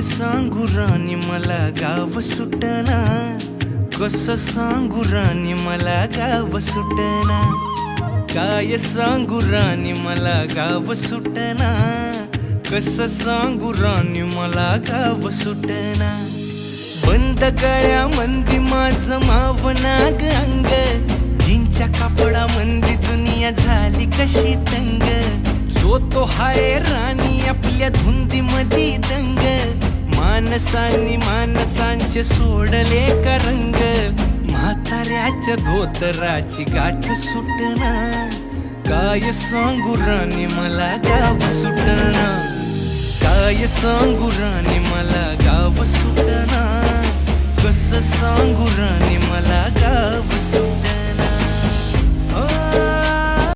सांगू राणी मला गाव सुटना, कसं सांगू राणी मला गाव सुटना, काय सांगू राणी मला गाव सुटना, कसं सांगू राणी मला गाव सुटना। बंद गळ्या मंदी माझं मावनाग अंग, जीनच्या कापडा मंदी दुनिया झाली कशी तंग, जो तो हाय राणी आपल्या धुंदी मधी दंग, मानसांनी मानसांचे सोडले का रंग, म्हाताऱ्याच्या धोतराची गाठ सुटना, काय सांगू राणी मला गाव सुटना, काय सांगू राणी मला गाव सुटना, कसं सांगू राणी मला गाव सुटना।